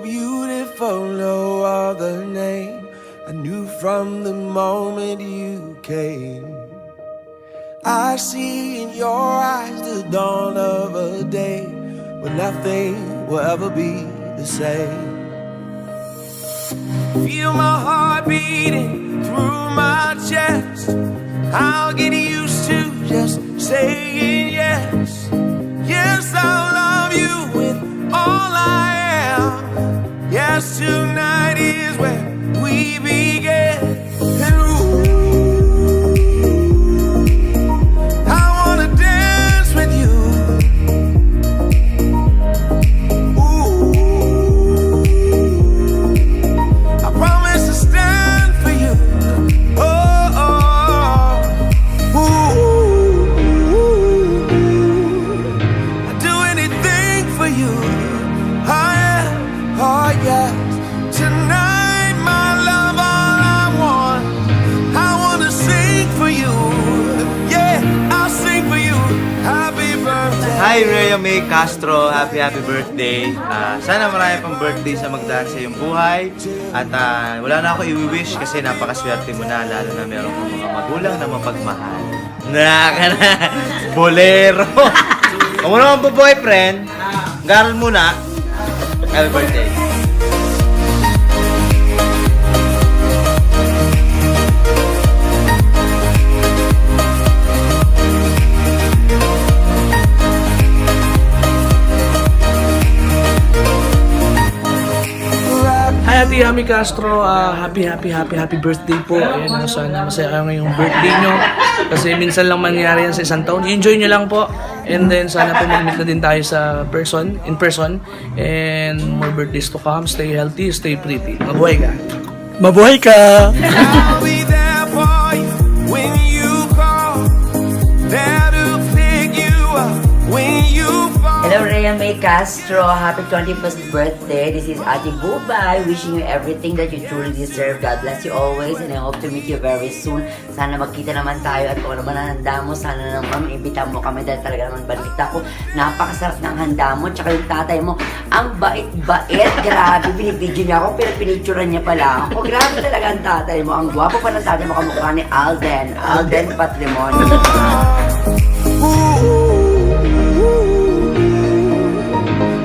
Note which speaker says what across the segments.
Speaker 1: beautiful, no other name. I knew from the moment you came. I see in your eyes the dawn of a day when nothing will ever be the same. Feel my heart beating through my chest. I'll get used to just saying yes. Yes, I'll love you with all I am. Yes, tonight is where we begin. And ooh, I wanna dance with you. Ooh, I promise to stand for you. Oh, oh, ooh, I'd do anything for you. Oh yeah, oh yeah. Tonight, my love, all I want. I wanna sing for you. Yeah, I'll sing for you. Happy birthday.
Speaker 2: Hi, Rhea May Castro. Happy birthday. Sana marami pang birthday sa magdaan sa iyong buhay. At wala na ako i-wish kasi napakaswerte mo na. Lalo na meron kang mga magulang na mapagmahal. Naka na. Bolero. Kung mo naman po boyfriend, garal muna. Happy birthday.
Speaker 3: Hi Ate Yami Castro, happy birthday po. Ayan, sana masaya kayo ngayong birthday nyo. Kasi minsan lang mangyari yan sa isang taon. Enjoy nyo lang po. And then sana po mag-meet na din tayo in person. And more birthdays to come. Stay healthy, stay pretty. Mabuhay ka! Mabuhay ka!
Speaker 1: I'll be there for you when you call. There to pick you up when you fall.
Speaker 4: Hello, Rhea May Castro. Happy 21st birthday. This is Ate Bubay. Wishing you everything that you truly deserve. God bless you always and I hope to meet you very soon. Sana magkita naman tayo at kung ano man ang handa mo, sana naman imbita mo kami dahil talaga naman balita ko. Napakasarap ng handa mo. Tsaka yung tatay mo, ang bait-bait. Grabe, binibidyo niya ako pero pinicturan niya pala ako. Grabe talaga ang tatay mo. Ang gwapo pa ng tatay mo kamukha ni Alden. Alden Patrimon.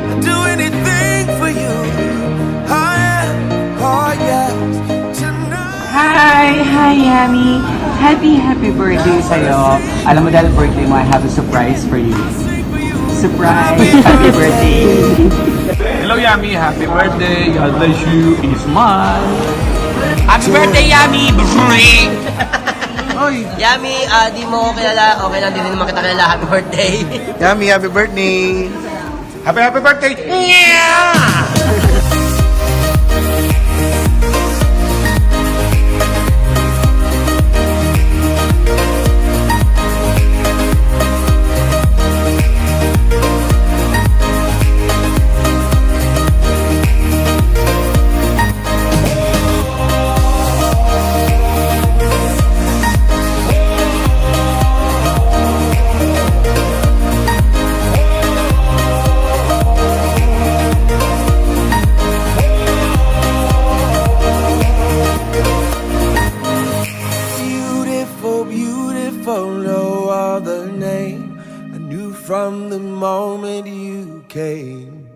Speaker 1: I'd do anything for you. Oh yeah, tonight.
Speaker 5: Hi, Yami. Happy birthday sa'yo. Alam mo dahil birthday mo, I have a surprise for you. Surprise! Happy birthday!
Speaker 3: Hello Yami, happy birthday. God bless you. Isman.
Speaker 6: Happy birthday, Yami!
Speaker 3: Oy,
Speaker 6: Yami, di mo ko kilala. Okay lang, di rin naman kita kilala. Happy birthday!
Speaker 2: Yummy, happy birthday.
Speaker 3: happy birthday.
Speaker 1: Beautiful, no other name. I knew from the moment you came.